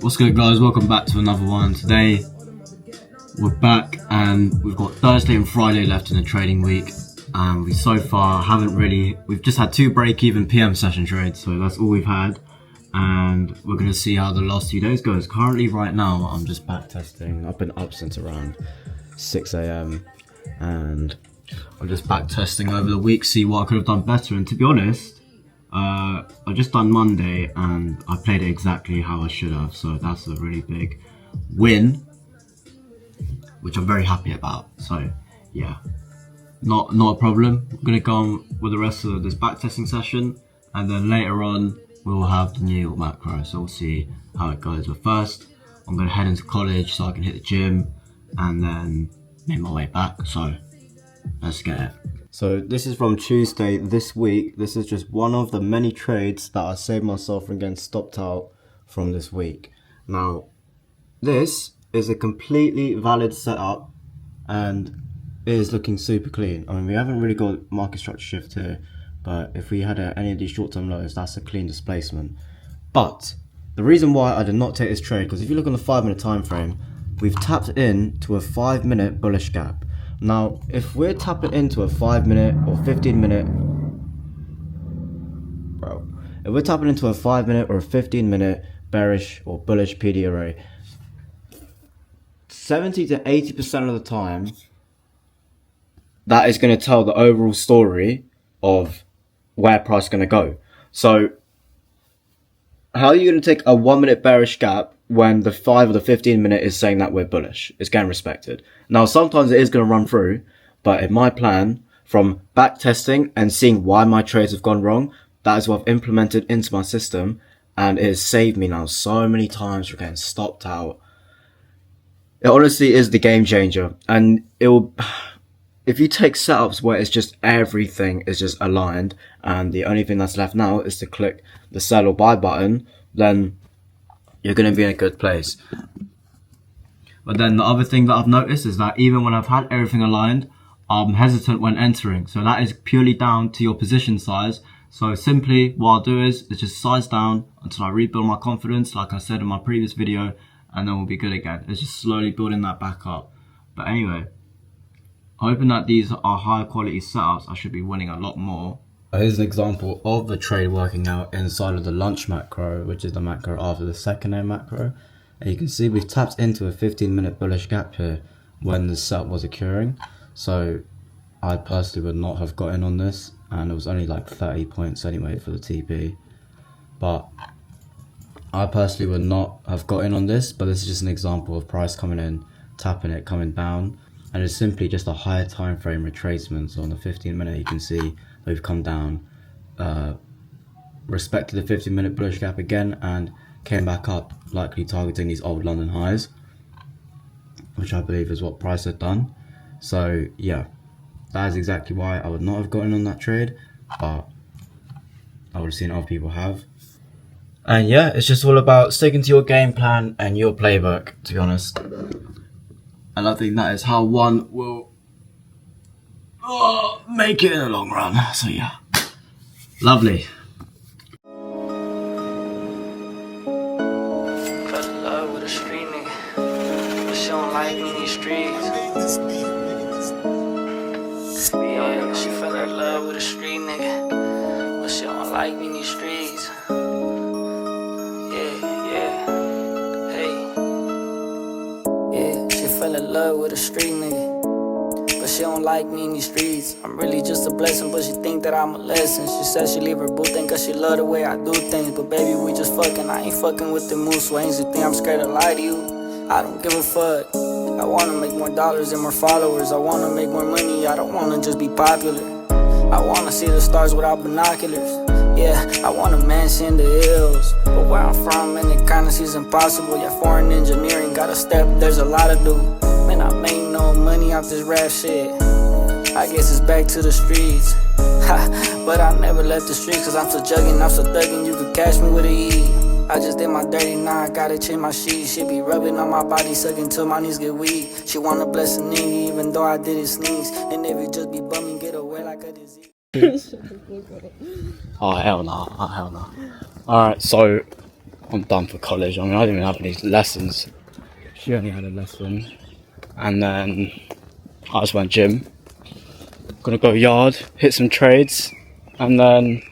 What's good, guys? Welcome back to another one. Today we're back and we've got Thursday and Friday left in the trading week, and we so far we've just had 2 break-even PM session trades, so that's all we've had, and we're going to see how the last 2 days goes. Currently right now I'm just back testing. I've been up since around 6 a.m. and I'm just back testing over the week, see what I could have done better. And to be honest, I just done Monday and I played it exactly how I should have, so that's a really big win, which I'm very happy about. So yeah, not a problem. I'm gonna go on with the rest of this backtesting session, and then later on we'll have the new macro, so we'll see how it goes. But first I'm gonna head into college so I can hit the gym and then make my way back, so let's get it. So this is from Tuesday this week. This is just one of the many trades that I saved myself from getting stopped out from this week. Now, this is a completely valid setup and it is looking super clean. I mean, we haven't really got market structure shift here, but if we had any of these short-term lows, that's a clean displacement. But the reason why I did not take this trade, because if you look on the 5-minute time frame, we've tapped in to a 5-minute bullish gap. Now, if we're tapping into a 5-minute or 15-minute, if we're tapping into a 5-minute or a 15-minute bearish or bullish PD array, 70 to 80% of the time, that is going to tell the overall story of where price is going to go. So, how are you going to take a 1-minute bearish gap when the 5 or the 15-minute is saying that we're bullish? It's getting respected. Now, sometimes it is going to run through, but in my plan, from back testing and seeing why my trades have gone wrong, that is what I've implemented into my system, and it has saved me now so many times from getting stopped out. It honestly is the game changer, and it will. If you take setups where it's just everything is just aligned, and the only thing that's left now is to click the sell or buy button, then you're going to be in a good place. But then the other thing that I've noticed is that even when I've had everything aligned, I'm hesitant when entering. So that is purely down to your position size. So simply what I'll do is just size down until I rebuild my confidence, like I said in my previous video, and then we'll be good again. It's just slowly building that back up. But anyway, hoping that these are higher quality setups, I should be winning a lot more. Here's an example of the trade working out inside of the lunch macro, which is the macro after the second A macro. And you can see we've tapped into a 15-minute bullish gap here when the setup was occurring. So I personally would not have got in on this, and it was only like 30 points anyway for the TP. But I personally would not have got in on this, but this is just an example of price coming in, tapping it, coming down. And it's simply just a higher time frame retracement. So on the 15-minute you can see we've come down, respected the 15-minute bullish gap again, and came back up, likely targeting these old London highs, which I believe is what price had done. So yeah, that is exactly why I would not have gotten on that trade, but I would have seen other people have. And yeah, it's just all about sticking to your game plan and your playbook, to be honest. And I think that is how one will make it in the long run. So yeah, lovely. Fell in love with a street nigga, but she don't like me in these streets. Yeah, she fell in love with a street nigga, but she don't like me in these streets. Fell in love with a street nigga, but she don't like me in these streets. I'm really just a blessing, but she think that I'm a lesson. She says she leave her boo thing cause she love the way I do things. But baby, we just fucking, I ain't fucking with the mood swings. You think I'm scared to lie to you? I don't give a fuck. I wanna make more dollars and more followers. I wanna make more money, I don't wanna just be popular. I wanna see the stars without binoculars. Yeah, I want a mansion in the hills, but where I'm from, man, it kinda seems impossible. Yeah, foreign engineering, gotta step, there's a lot to do. Man, I made no money off this rap shit. I guess it's back to the streets. Ha, but I never left the streets, cause I'm so jugging, I'm so thugging, you could catch me with a E. I just did my dirty, now I gotta change my sheets. She be rubbing on my body, sucking till my knees get weak. She wanna bless a nigga, even though I didn't sneeze. And if you just be bumming, get away like a disease. Oh hell no, oh hell no. Alright, so I'm done for college. I mean, I didn't even have any lessons. She only had a lesson. And then I just went gym. Gonna go yard, hit some trades, and then...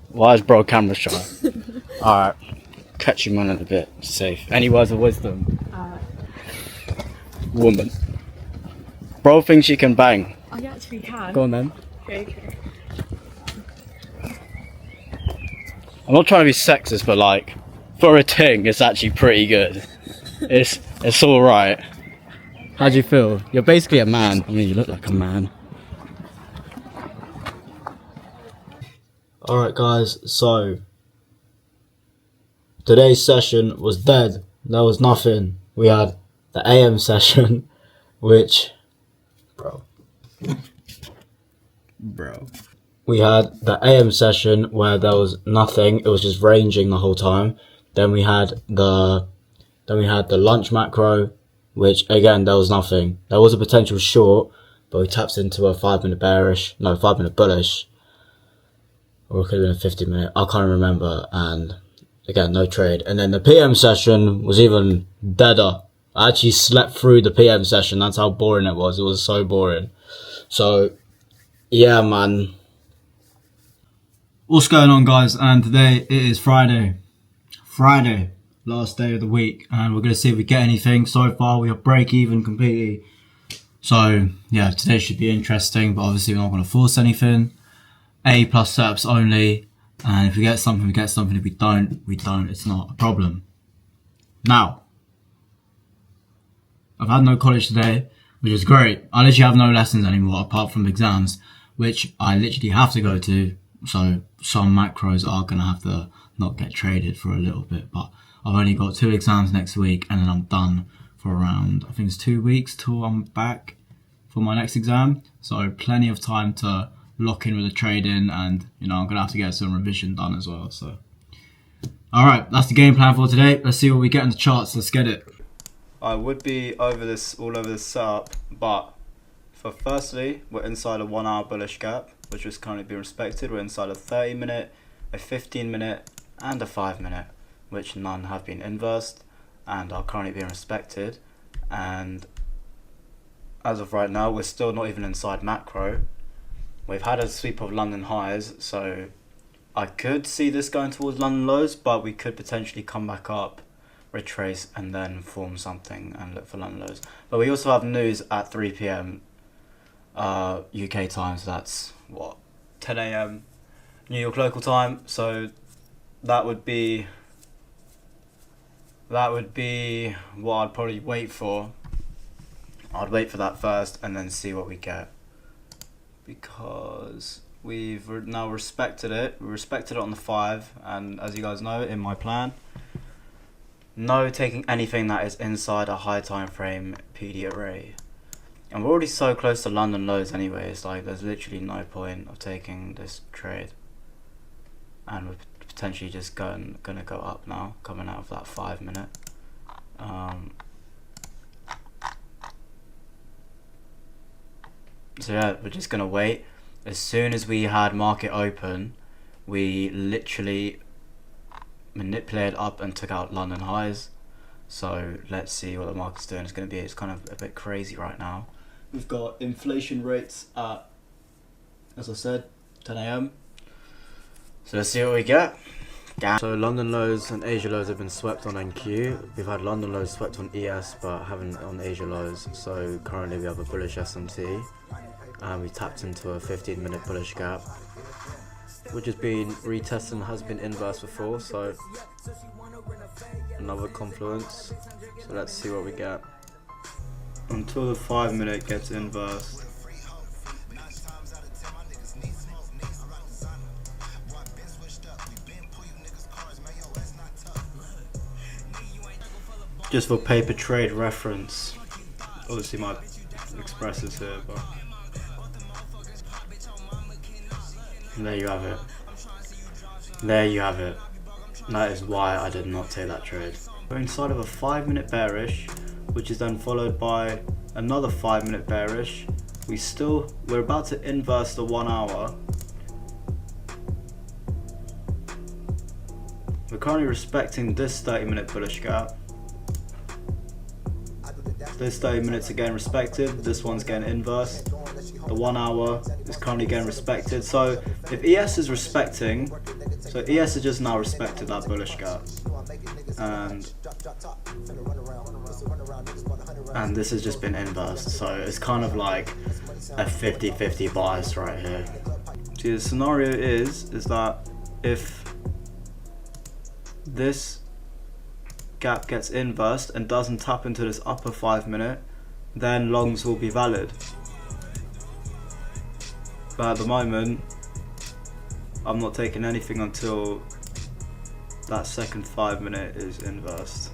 Why is bro camera shy? Alright, catch you man in a bit. Safe. Any words of wisdom? Woman. Bro thinks she can bang. I actually can. Go on then. Okay. I'm not trying to be sexist, but like, for a ting, it's actually pretty good. It's alright. How do you feel? You're basically a man. I mean, you look like a man. Alright guys, so today's session was dead. There was nothing. We had the AM session, which... Bro. We had the AM session where there was nothing. It was just ranging the whole time. Then we had the lunch macro, which again there was nothing. There was a potential short, but we tapped into a 5-minute bearish, no 5-minute bullish, or it could have been a 50-minute. I can't remember. And again, no trade. And then the PM session was even deader. I actually slept through the PM session. That's how boring it was. It was so boring. So yeah, man. What's going on, guys? And today it is Friday, last day of the week, and we're going to see if we get anything. So far we are break even completely, so yeah, today should be interesting, but obviously we're not going to force anything. A+ setups only, and if we get something, we get something. If we don't, we don't. It's not a problem. Now, I've had no college today, which is great. I literally have no lessons anymore apart from exams, which I literally have to go to. So some macros are going to have to not get traded for a little bit, but I've only got 2 exams next week, and then I'm done for around, I think it's 2 weeks till I'm back for my next exam. So plenty of time to lock in with the trading, and you know, I'm going to have to get some revision done as well. So alright, that's the game plan for today. Let's see what we get in the charts. Let's get it. I would be all over this setup, but for firstly, we're inside a 1 hour bullish gap, which is currently being respected. We're inside a 30-minute, a 15-minute, and a 5-minute, which none have been inversed and are currently being respected. And as of right now, we're still not even inside macro. We've had a sweep of London highs, so I could see this going towards London lows, but we could potentially come back up, retrace, and then form something and look for London lows. But we also have news at 3 PM UK time, so that's what, 10 AM New York local time. So that would be what I'd probably wait for. I'd wait for that first and then see what we get, because we've now respected it. We respected it on the 5, and as you guys know, in my plan, no taking anything that is inside a high time frame PD array. And we're already so close to London lows anyway, it's like there's literally no point of taking this trade. And we're potentially just gonna go up now, coming out of that 5-minute. So yeah, we're just gonna wait. As soon as we had market open, we literally manipulated up and took out London highs. So let's see what the market's doing. It's kind of a bit crazy right now. We've got inflation rates at, as I said, 10 AM. So let's see what we get. So London lows and Asia lows have been swept on NQ. We've had London lows swept on ES, but haven't on Asia lows. So currently we have a bullish SMT, and we tapped into a 15-minute bullish gap, which has been retested and has been inverse before. So another confluence. So let's see what we get. Until the 5-minute gets inversed. Just for paper trade reference, obviously my express is here, but there you have it. There you have it. That is why I did not take that trade. We're inside of a 5-minute bearish, which is then followed by another 5-minute bearish. We're about to inverse the 1 hour. We're currently respecting this 30-minute bullish gap. This 30 minutes again respected, this one's getting inverse. The 1 hour is currently getting respected. So if ES is respecting, so ES has just now respected that bullish gap. And this has just been inversed, so it's kind of like a 50-50 bias right here. See, the scenario is that if this gap gets inversed and doesn't tap into this upper 5 minute, then longs will be valid. But at the moment, I'm not taking anything until that second 5 minute is inversed.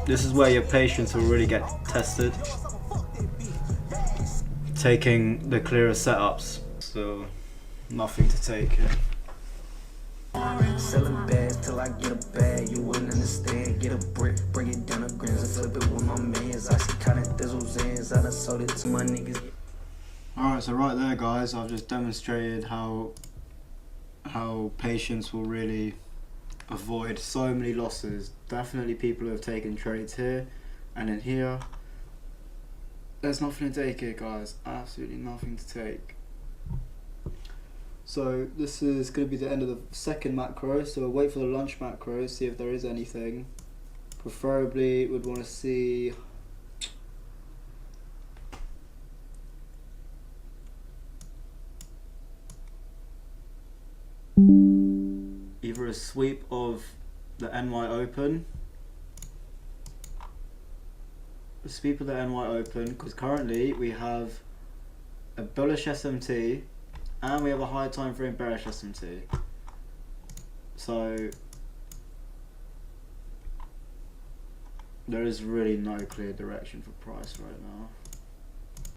This is where your patience will really get tested. Taking the clearer setups, so nothing to take here. Selling bags till I get a bag, you wouldn't understand. Get a brick, bring it down to grams and flip it with my mans. I see kinda thizzles ends, I done sold it to my niggas. Alright, so right there guys, I've just demonstrated how patience will really avoid so many losses. Definitely people who have taken trades here and in here. There's nothing to take here guys, absolutely nothing to take. So this is going to be the end of the second macro, so we'll wait for the lunch macro, see if there is anything. Preferably would want to see either a sweep of the NY Open, because currently we have a bullish SMT and we have a high time frame bearish SMT. So there is really no clear direction for price right now.